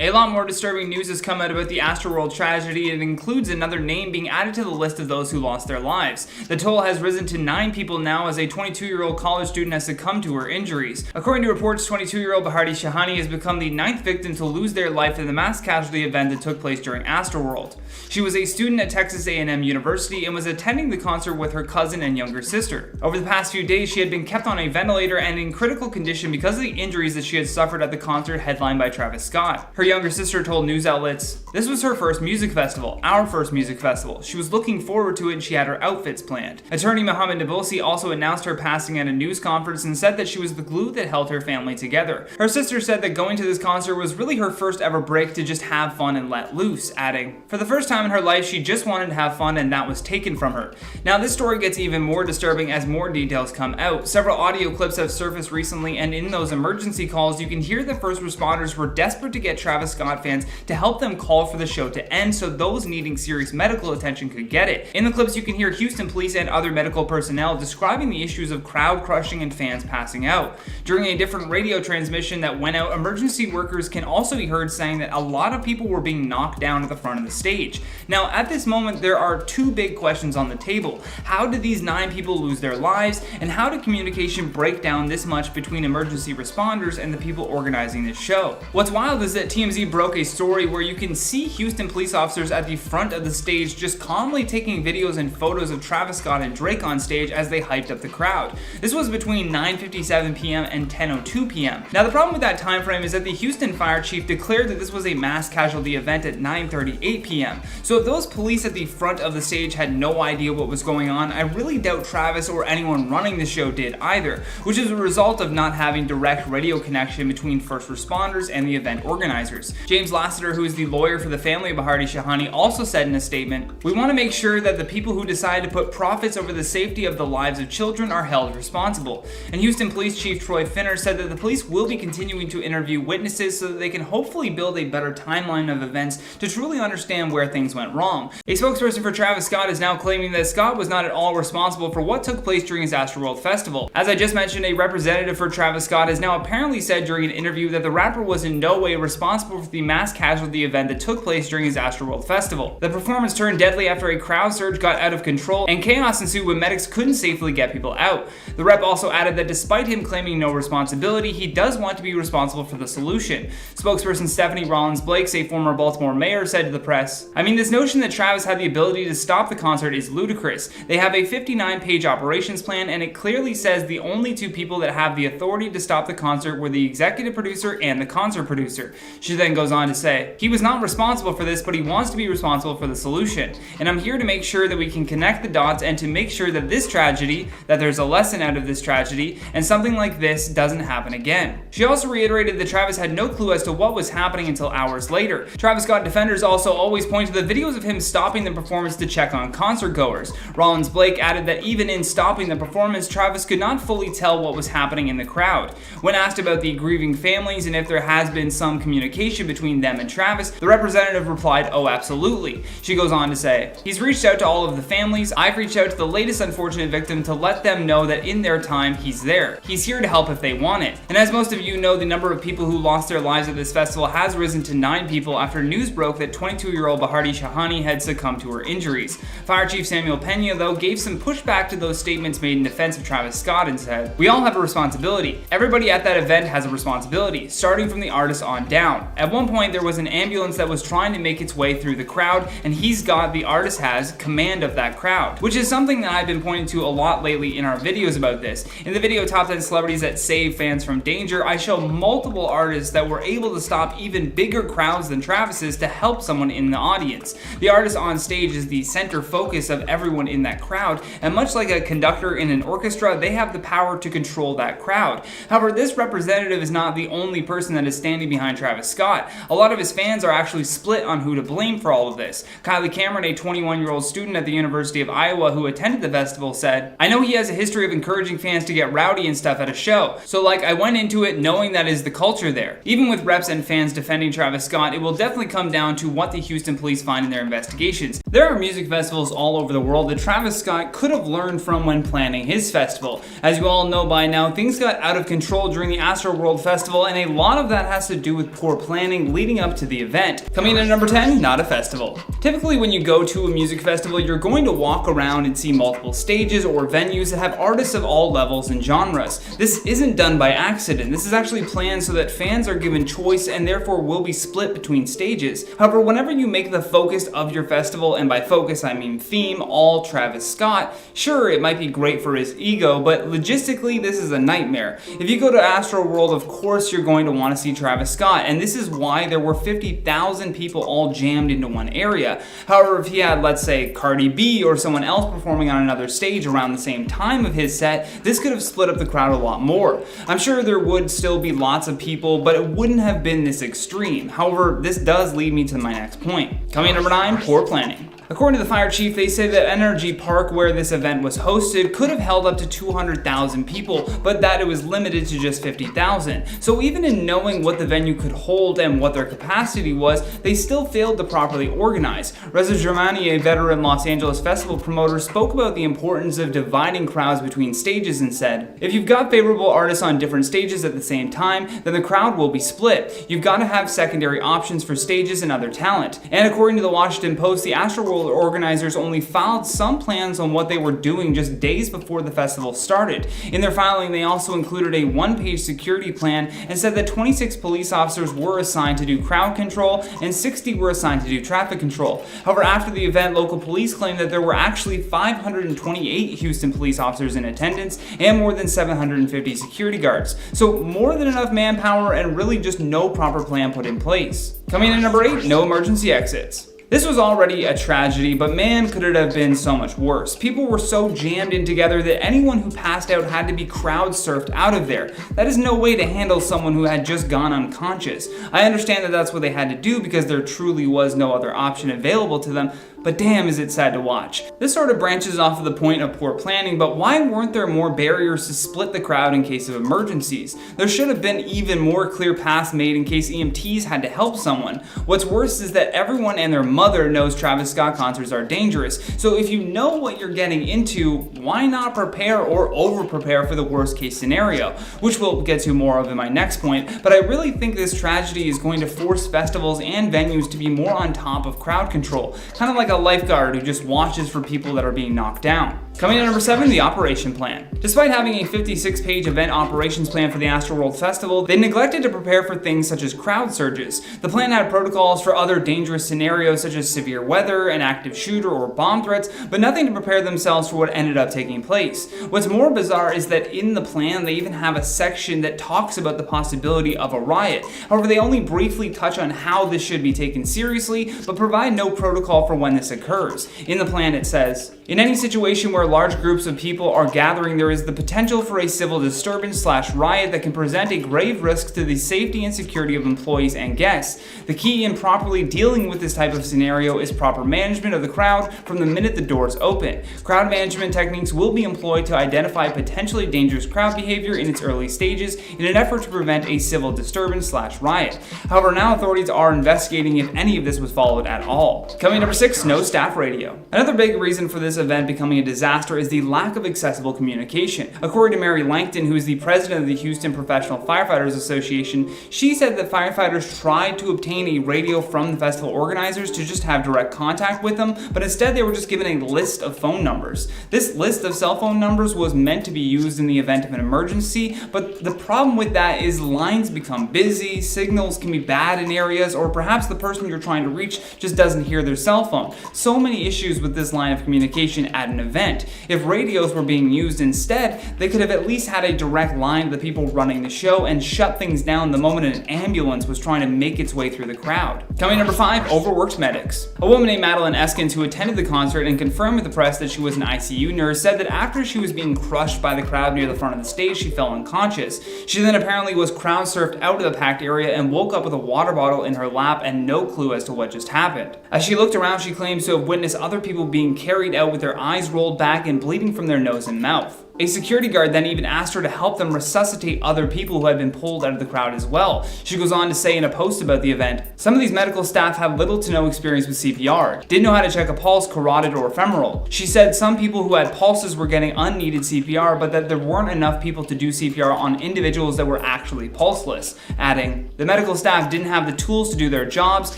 A lot more disturbing news has come out about the Astroworld Tragedy, and it includes another name being added to the list of those who lost their lives. The toll has risen to 9 people now as a 22-year-old college student has succumbed to her injuries. According to reports, 22-year-old Bahari Shahani has become the 9th victim to lose their life in the mass casualty event that took place during Astroworld. She was a student at Texas A&M University and was attending the concert with her cousin and younger sister. Over the past few days, she had been kept on a ventilator and in critical condition because of the injuries that she had suffered at the concert headlined by Travis Scott. Her younger sister told news outlets, "This was her first music festival, our first music festival. She was looking forward to it and she had her outfits planned." Attorney Mohammed Nabulsi also announced her passing at a news conference and said that she was the glue that held her family together. Her sister said that going to this concert was really her first ever break to just have fun and let loose, adding, "For the first time in her life, she just wanted to have fun and that was taken from her." Now this story gets even more disturbing as more details come out. Several audio clips have surfaced recently, and in those emergency calls, you can hear the first responders were desperate to get Travis Scott fans to help them call for the show to end so those needing serious medical attention could get it. In the clips, you can hear Houston police and other medical personnel describing the issues of crowd crushing and fans passing out. During a different radio transmission that went out, emergency workers can also be heard saying that a lot of people were being knocked down at the front of the stage. Now, at this moment, there are two big questions on the table. How did these 9 people lose their lives, and how did communication break down this much between emergency responders and the people organizing this show? What's wild is that TMZ broke a story where you can see Houston police officers at the front of the stage just calmly taking videos and photos of Travis Scott and Drake on stage as they hyped up the crowd. This was between 9:57 p.m. and 10:02 p.m. Now the problem with that time frame is that the Houston fire chief declared that this was a mass casualty event at 9:38 p.m. So if those police at the front of the stage had no idea what was going on, I really doubt Travis or anyone running the show did either, which is a result of not having direct radio connection between first responders and the event organizers. James Lassiter, who is the lawyer for the family of Bahari Shahani, also said in a statement, "We want to make sure that the people who decide to put profits over the safety of the lives of children are held responsible." And Houston Police Chief Troy Finner said that the police will be continuing to interview witnesses so that they can hopefully build a better timeline of events to truly understand where things went wrong. A spokesperson for Travis Scott is now claiming that Scott was not at all responsible for what took place during his Astroworld festival. As I just mentioned, a representative for Travis Scott has now apparently said during an interview that the rapper was in no way responsible for the mass casualty event that took place during his Astroworld festival. The performance turned deadly after a crowd surge got out of control and chaos ensued when medics couldn't safely get people out. The rep also added that despite him claiming no responsibility, he does want to be responsible for the solution. Spokesperson Stephanie Rollins-Blake, a former Baltimore mayor, said to the press, "I mean, this notion that Travis had the ability to stop the concert is ludicrous. They have a 59-page operations plan and it clearly says the only 2 people that have the authority to stop the concert were the executive producer and the concert producer." She then goes on to say, "He was not responsible for this, but he wants to be responsible for the solution. And I'm here to make sure that we can connect the dots and to make sure that this tragedy, that there's a lesson out of this tragedy, and something like this doesn't happen again." She also reiterated that Travis had no clue as to what was happening until hours later. Travis Scott defenders also always point to the videos of him stopping the performance to check on concert goers. Rollins-Blake added that even in stopping the performance, Travis could not fully tell what was happening in the crowd. When asked about the grieving families and if there has been some communication between them and Travis, the representative replied, "Oh, absolutely." She goes on to say, "He's reached out to all of the families. I've reached out to the latest unfortunate victim to let them know that in their time, he's there. He's here to help if they want it." And as most of you know, the number of people who lost their lives at this festival has risen to 9 people after news broke that 22-year-old Bahari Shahani had succumbed to her injuries. Fire Chief Samuel Pena, though, gave some pushback to those statements made in defense of Travis Scott and said, "We all have a responsibility. Everybody at that event has a responsibility, starting from the artist on down. At one point, there was an ambulance that was trying to make its way through the crowd, and the artist has command of that crowd," which is something that I've been pointing to a lot lately in our videos about this. In the video Top 10 Celebrities That Save Fans from Danger, I show multiple artists that were able to stop even bigger crowds than Travis's to help someone in the audience. The artist on stage is the center focus of everyone in that crowd, and much like a conductor in an orchestra, they have the power to control that crowd. However, this representative is not the only person that is standing behind Travis Scott. A lot of his fans are actually split on who to blame for all of this. Kylie Cameron, a 21-year-old student at the University of Iowa who attended the festival, said, "I know he has a history of encouraging fans to get rowdy and stuff at a show, so I went into it knowing that is the culture there." Even with reps and fans defending Travis Scott, it will definitely come down to what the Houston police find in their investigations. There are music festivals all over the world that Travis Scott could have learned from when planning his festival. As you all know by now, things got out of control during the Astroworld Festival, and a lot of that has to do with poor planning. planning leading up to the event. Coming in at number 10, not a festival. Typically when you go to a music festival, you're going to walk around and see multiple stages or venues that have artists of all levels and genres. This isn't done by accident. This is actually planned so that fans are given choice and therefore will be split between stages. However, whenever you make the focus of your festival, and by focus I mean theme, all Travis Scott, sure, it might be great for his ego, but logistically this is a nightmare. If you go to Astroworld, of course you're going to want to see Travis Scott, and this is why there were 50,000 people all jammed into one area. However, if he had, let's say, Cardi B or someone else performing on another stage around the same time of his set, this could have split up the crowd a lot more. I'm sure there would still be lots of people, but it wouldn't have been this extreme. However, this does lead me to my next point. Coming at number 9, poor planning. According to the fire chief, they say that Energy Park, where this event was hosted, could have held up to 200,000 people, but that it was limited to just 50,000. So even in knowing what the venue could hold and what their capacity was, they still failed to properly organize. Reza Germani, a veteran Los Angeles festival promoter, spoke about the importance of dividing crowds between stages and said, "If you've got favorable artists on different stages at the same time, then the crowd will be split. You've got to have secondary options for stages and other talent." And according to the Washington Post, the Astroworld organizers only filed some plans on what they were doing just days before the festival started. In their filing, they also included a one-page security plan and said that 26 police officers were assigned to do crowd control and 60 were assigned to do traffic control. However, after the event, local police claimed that there were actually 528 Houston police officers in attendance and more than 750 security guards. So more than enough manpower and really just no proper plan put in place. Coming in at number 8, no emergency exits. This was already a tragedy, but man, could it have been so much worse. People were so jammed in together that anyone who passed out had to be crowd surfed out of there. That is no way to handle someone who had just gone unconscious. I understand that that's what they had to do because there truly was no other option available to them, but damn is it sad to watch. This sort of branches off of the point of poor planning, but why weren't there more barriers to split the crowd in case of emergencies? There should have been even more clear paths made in case EMTs had to help someone. What's worse is that everyone and their mother knows Travis Scott concerts are dangerous, so if you know what you're getting into, why not prepare or over-prepare for the worst case scenario? Which we'll get to more of in my next point, but I really think this tragedy is going to force festivals and venues to be more on top of crowd control, kind of like a lifeguard who just watches for people that are being knocked down. Coming in at number 7, the operation plan. Despite having a 56-page event operations plan for the Astroworld Festival, they neglected to prepare for things such as crowd surges. The plan had protocols for other dangerous scenarios such as severe weather, an active shooter, or bomb threats, but nothing to prepare themselves for what ended up taking place. What's more bizarre is that in the plan, they even have a section that talks about the possibility of a riot. However, they only briefly touch on how this should be taken seriously, but provide no protocol for when this occurs. In the plan, it says, "In any situation where large groups of people are gathering, there is the potential for a civil disturbance/riot that can present a grave risk to the safety and security of employees and guests. The key in properly dealing with this type of scenario is proper management of the crowd from the minute the doors open. Crowd management techniques will be employed to identify potentially dangerous crowd behavior in its early stages in an effort to prevent a civil disturbance/riot." However, now authorities are investigating if any of this was followed at all. Coming number 6, no staff radio. Another big reason for this event becoming a disaster is the lack of accessible communication. According to Mary Langton, who is the president of the Houston Professional Firefighters Association, she said that firefighters tried to obtain a radio from the festival organizers to just have direct contact with them, but instead they were just given a list of phone numbers. This list of cell phone numbers was meant to be used in the event of an emergency, but the problem with that is lines become busy, signals can be bad in areas, or perhaps the person you're trying to reach just doesn't hear their cell phone. So many issues with this line of communication at an event. If radios were being used instead, they could have at least had a direct line to the people running the show and shut things down the moment an ambulance was trying to make its way through the crowd. Coming number 5, overworked medics. A woman named Madeline Eskins, who attended the concert and confirmed with the press that she was an ICU nurse, said that after she was being crushed by the crowd near the front of the stage, she fell unconscious. She then apparently was crowd surfed out of the packed area and woke up with a water bottle in her lap and no clue as to what just happened. As she looked around, she claims to have witnessed other people being carried out with their eyes rolled back and bleeding from their nose and mouth. A security guard then even asked her to help them resuscitate other people who had been pulled out of the crowd as well. She goes on to say in a post about the event, "Some of these medical staff had little to no experience with CPR, didn't know how to check a pulse, carotid, or femoral. She said some people who had pulses were getting unneeded CPR, but that there weren't enough people to do CPR on individuals that were actually pulseless," adding, "The medical staff didn't have the tools to do their jobs,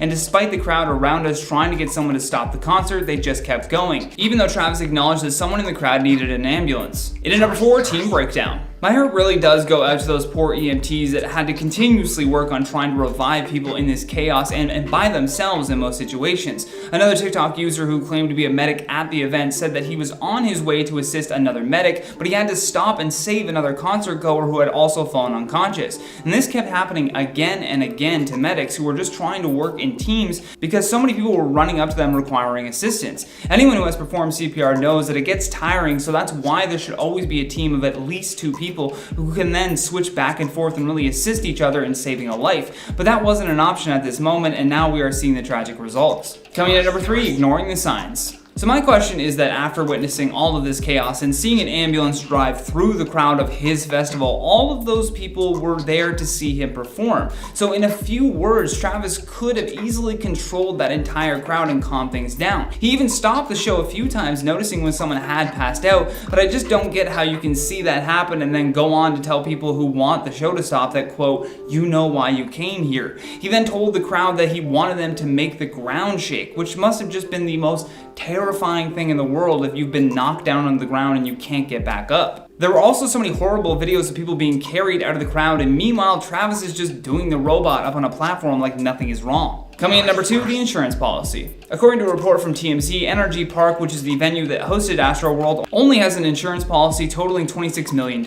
and despite the crowd around us trying to get someone to stop the concert, they just kept going," even though Travis acknowledged that someone in the crowd needed an ambulance. In at number 4, team breakdown. My heart really does go out to those poor EMTs that had to continuously work on trying to revive people in this chaos and by themselves in most situations. Another TikTok user who claimed to be a medic at the event said that he was on his way to assist another medic, but he had to stop and save another concert goer who had also fallen unconscious. And this kept happening again and again to medics who were just trying to work in teams because so many people were running up to them requiring assistance. Anyone who has performed CPR knows that it gets tiring, so that's why there should always be a team of at least 2 people who can then switch back and forth and really assist each other in saving a life. But that wasn't an option at this moment, and now we are seeing the tragic results. Coming in at number 3, ignoring the signs. So my question is that after witnessing all of this chaos and seeing an ambulance drive through the crowd of his festival, all of those people were there to see him perform. So in a few words, Travis could have easily controlled that entire crowd and calmed things down. He even stopped the show a few times, noticing when someone had passed out, but I just don't get how you can see that happen and then go on to tell people who want the show to stop that, quote, "You know why you came here." He then told the crowd that he wanted them to make the ground shake, which must have just been the most terrifying thing in the world if you've been knocked down on the ground and you can't get back up. There were also so many horrible videos of people being carried out of the crowd, and meanwhile Travis is just doing the robot up on a platform like nothing is wrong. Coming in number 2, the insurance policy. According to a report from TMZ, NRG Park, which is the venue that hosted Astroworld, only has an insurance policy totaling $26 million,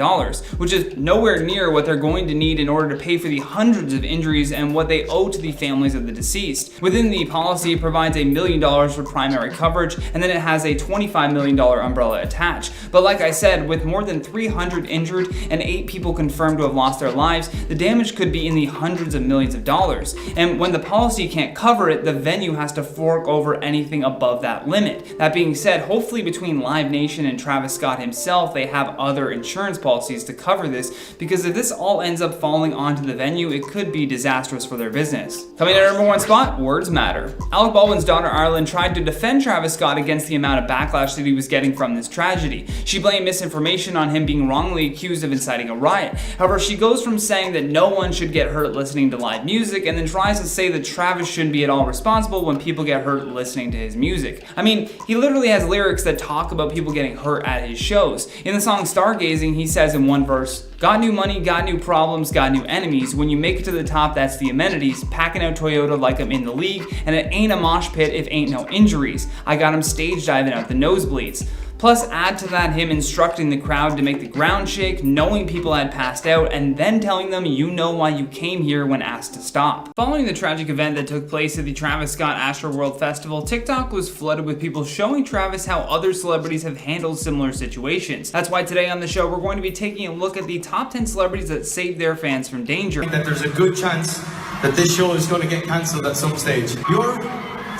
which is nowhere near what they're going to need in order to pay for the hundreds of injuries and what they owe to the families of the deceased. Within the policy, it provides $1 million for primary coverage, and then it has a $25 million umbrella attached. But like I said, with more than 300 injured and 8 people confirmed to have lost their lives, the damage could be in the hundreds of millions of dollars. And when the policy can't cover it, the venue has to fork over anything above that limit. That being said, hopefully between Live Nation and Travis Scott himself, they have other insurance policies to cover this, because if this all ends up falling onto the venue, it could be disastrous for their business. Coming in at number 1 spot, words matter. Alec Baldwin's daughter Ireland tried to defend Travis Scott against the amount of backlash that he was getting from this tragedy. She blamed misinformation on him being wrongly accused of inciting a riot. However, she goes from saying that no one should get hurt listening to live music and then tries to say that Travis shouldn't be at all responsible when people get hurt listening to his music. I mean, he literally has lyrics that talk about people getting hurt at his shows. In the song Stargazing, he says in one verse, "Got new money, got new problems, got new enemies. When you make it to the top, that's the amenities. Packing out Toyota like I'm in the league, and it ain't a mosh pit if ain't no injuries. I got him stage diving out the nosebleeds." Plus, add to that him instructing the crowd to make the ground shake, knowing people had passed out, and then telling them you know why you came here when asked to stop. Following the tragic event that took place at the Travis Scott Astroworld Festival, TikTok was flooded with people showing Travis how other celebrities have handled similar situations. That's why today on the show we're going to be taking a look at the top 10 celebrities that saved their fans from danger. That there's a good chance that this show is going to get cancelled at some stage. Your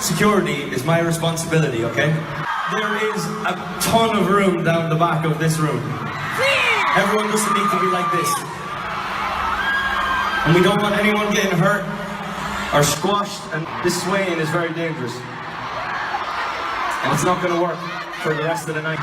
security is my responsibility, okay? There is a ton of room down the back of this room. Everyone doesn't need to be like this. And we don't want anyone getting hurt or squashed, and this swaying is very dangerous. And it's not going to work for the rest of the night.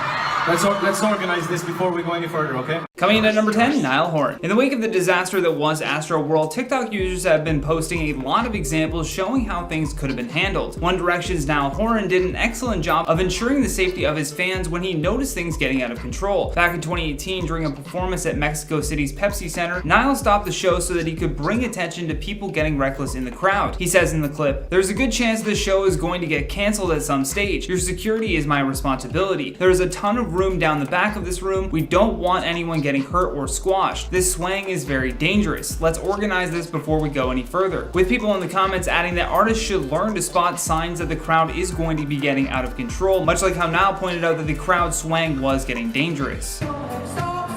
Let's organize this before we go any further, okay? Coming in at number 10, Niall Horan. In the wake of the disaster that was Astroworld, TikTok users have been posting a lot of examples showing how things could have been handled. One Direction's Niall Horan did an excellent job of ensuring the safety of his fans when he noticed things getting out of control. Back in 2018, during a performance at Mexico City's Pepsi Center, Niall stopped the show so that he could bring attention to people getting reckless in the crowd. He says in the clip, "There's a good chance this show is going to get canceled at some stage. Your security is my responsibility. There is a ton of room down the back of this room. We don't want anyone getting hurt or squashed. This swaying is very dangerous. Let's organize this before we go any further." With people in the comments adding that artists should learn to spot signs that the crowd is going to be getting out of control, much like how Niall pointed out that the crowd swaying was getting dangerous. Stop.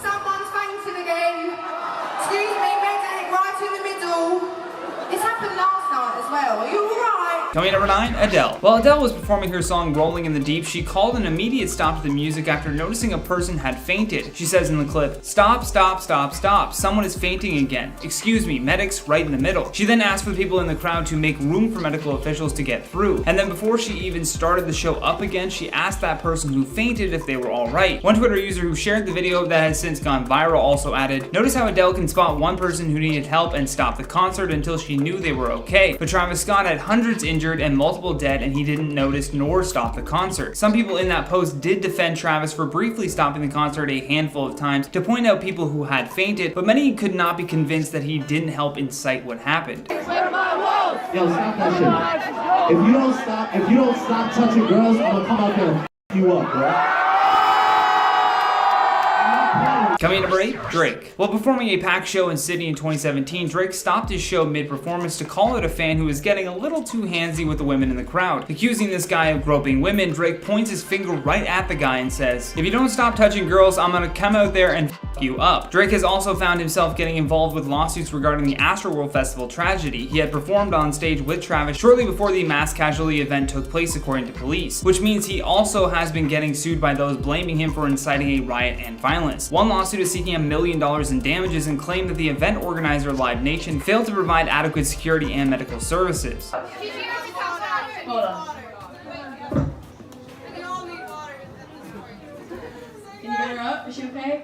Someone's fainting again. Excuse me, medic, right in the middle. It's happened last night as well. Are you alright? Coming at number 9, Adele. While Adele was performing her song Rolling in the Deep, she called an immediate stop to the music after noticing a person had fainted. She says in the clip, "Stop, stop, stop, stop. Someone is fainting again. Excuse me, medics right in the middle." She then asked for the people in the crowd to make room for medical officials to get through. And then before she even started the show up again, she asked that person who fainted if they were alright. One Twitter user who shared the video that has since gone viral also added, "Notice how Adele can spot one person who needed help and stop the concert until she knew they were okay. But Travis Scott had hundreds injured and multiple dead and he didn't notice nor stop the concert." Some people in that post did defend Travis for briefly stopping the concert a handful of times to point out people who had fainted, but many could not be convinced that he didn't help incite what happened. Yo, stop that shit. If you don't stop touching girls, I'm gonna come out there and f you up, bro. Coming in number 8, Drake. While performing a packed show in Sydney in 2017, Drake stopped his show mid-performance to call out a fan who was getting a little too handsy with the women in the crowd. Accusing this guy of groping women, Drake points his finger right at the guy and says, "If you don't stop touching girls, I'm gonna come out there and f you up." Drake has also found himself getting involved with lawsuits regarding the Astroworld Festival Tragedy. He had performed on stage with Travis shortly before the mass casualty event took place, according to police, which means he also has been getting sued by those blaming him for inciting a riot and violence. One lawsuit is seeking $1 million in damages and claimed that the event organizer Live Nation failed to provide adequate security and medical services. Hold on. Can you get her up? Is she okay?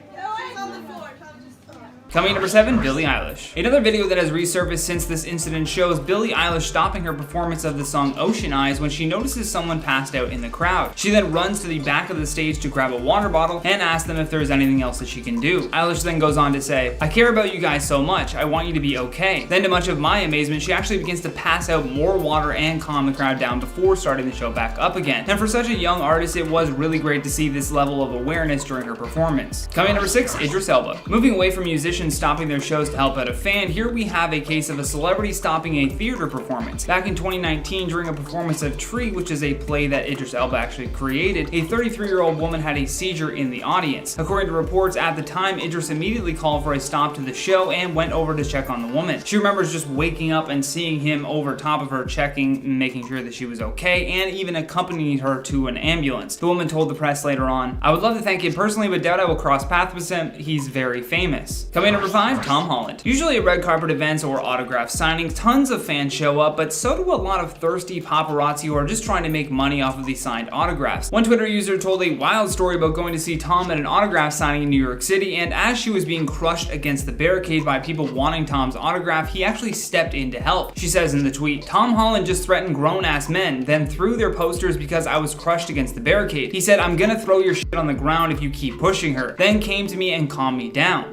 Coming in number 7, Billie Eilish. Another video that has resurfaced since this incident shows Billie Eilish stopping her performance of the song Ocean Eyes when she notices someone passed out in the crowd. She then runs to the back of the stage to grab a water bottle and ask them if there is anything else that she can do. Eilish then goes on to say, "I care about you guys so much, I want you to be okay." Then to much of my amazement, she actually begins to pass out more water and calm the crowd down before starting the show back up again. And for such a young artist, it was really great to see this level of awareness during her performance. Coming in number 6, Idris Elba. Moving away from musicians stopping their shows to help out a fan, here we have a case of a celebrity stopping a theater performance. Back in 2019, during a performance of Tree, which is a play that Idris Elba actually created, a 33-year-old woman had a seizure in the audience. According to reports at the time, Idris immediately called for a stop to the show and went over to check on the woman. She remembers just waking up and seeing him over top of her, checking and making sure that she was okay, and even accompanying her to an ambulance. The woman told the press later on, "I would love to thank him personally, but doubt I will cross paths with him. He's very famous." Coming in number 5, Tom Holland. Usually at red carpet events or autograph signings, tons of fans show up, but so do a lot of thirsty paparazzi who are just trying to make money off of these signed autographs. One Twitter user told a wild story about going to see Tom at an autograph signing in New York City, and as she was being crushed against the barricade by people wanting Tom's autograph, he actually stepped in to help. She says in the tweet, "Tom Holland just threatened grown-ass men, then threw their posters because I was crushed against the barricade. He said, 'I'm gonna throw your shit on the ground if you keep pushing her,' then came to me and calmed me down."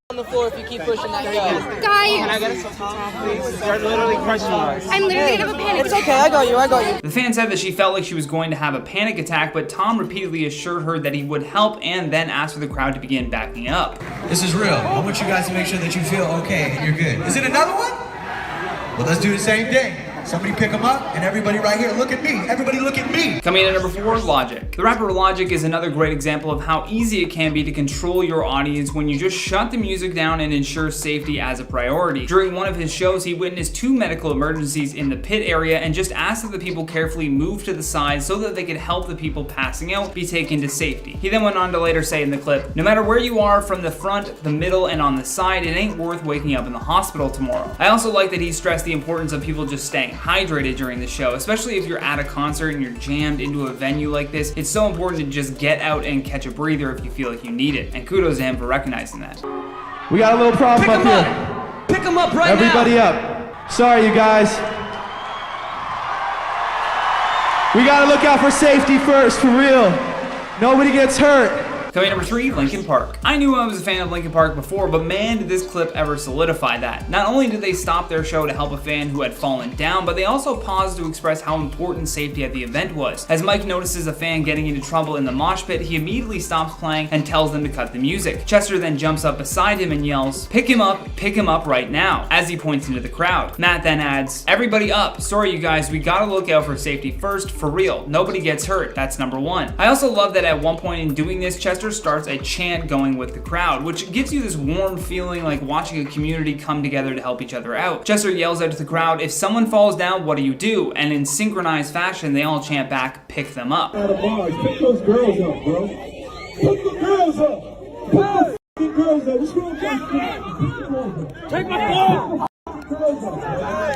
On the floor if you keep pushing that guy. Guys, Can I get some time, please? You're literally crushing us. I'm literally gonna have a panic It's okay, I got you. The fan said that she felt like she was going to have a panic attack, but Tom repeatedly assured her that he would help and then asked for the crowd to begin backing up. This is real. I want you guys to make sure that you feel okay and you're good. Is it another one? Well, let's do the same thing. Somebody pick them up, and everybody right here, look at me. Everybody look at me. Coming in at number 4, Logic. The rapper Logic is another great example of how easy it can be to control your audience when you just shut the music down and ensure safety as a priority. During one of his shows, he witnessed 2 medical emergencies in the pit area and just asked that the people carefully move to the side so that they could help the people passing out be taken to safety. He then went on to later say in the clip, "No matter where you are, from the front, the middle, and on the side, it ain't worth waking up in the hospital tomorrow." I also like that he stressed the importance of people just staying hydrated during the show, especially if you're at a concert and you're jammed into a venue like this. It's so important to just get out and catch a breather if you feel like you need it, and kudos to him for recognizing that. We got a little problem up here. Pick him up right now. Everybody up. Sorry, you guys. We gotta look out for safety first, for real. Nobody gets hurt. Coming number 3, Linkin Park. I knew I was a fan of Linkin Park before, but man, did this clip ever solidify that. Not only did they stop their show to help a fan who had fallen down, but they also paused to express how important safety at the event was. As Mike notices a fan getting into trouble in the mosh pit, he immediately stops playing and tells them to cut the music. Chester then jumps up beside him and yells, pick him up right now," as he points into the crowd. Matt then adds, "Everybody up. Sorry you guys, we gotta look out for safety first, for real. Nobody gets hurt. That's number 1. I also love that at one point in doing this, Chester Chester starts a chant going with the crowd, which gives you this warm feeling like watching a community come together to help each other out. Chester yells out to the crowd, "If someone falls down, what do you do?" And in synchronized fashion, they all chant back, "Pick them up." Out of bars, pick those girls up, bro. Pick the girls up. Pick the f***ing girls up. What's wrong with you? Take my phone.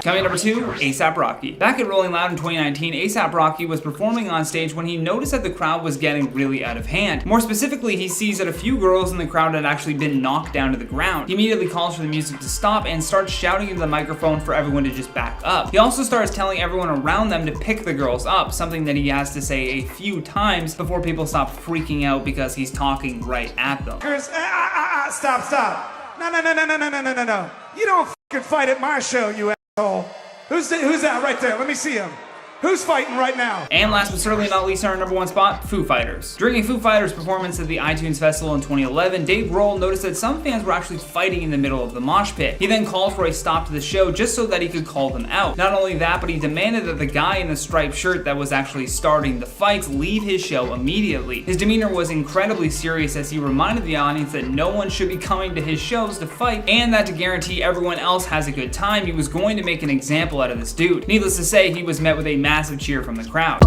Coming number 2, ASAP Rocky. Back at Rolling Loud in 2019, ASAP Rocky was performing on stage when he noticed that the crowd was getting really out of hand. More specifically, he sees that a few girls in the crowd had actually been knocked down to the ground. He immediately calls for the music to stop and starts shouting into the microphone for everyone to just back up. He also starts telling everyone around them to pick the girls up, something that he has to say a few times before people stop freaking out because he's talking right at them. Stop. No. You don't f***ing fight at my show, you asshole. Who's that right there? Let me see him. Who's fighting right now? And last but certainly not least, on our number 1 spot, Foo Fighters. During a Foo Fighters performance at the iTunes Festival in 2011, Dave Grohl noticed that some fans were actually fighting in the middle of the mosh pit. He then called for a stop to the show just so that he could call them out. Not only that, but he demanded that the guy in the striped shirt that was actually starting the fights leave his show immediately. His demeanor was incredibly serious as he reminded the audience that no one should be coming to his shows to fight, and that to guarantee everyone else has a good time, he was going to make an example out of this dude. Needless to say, he was met with a massive cheer from the crowd.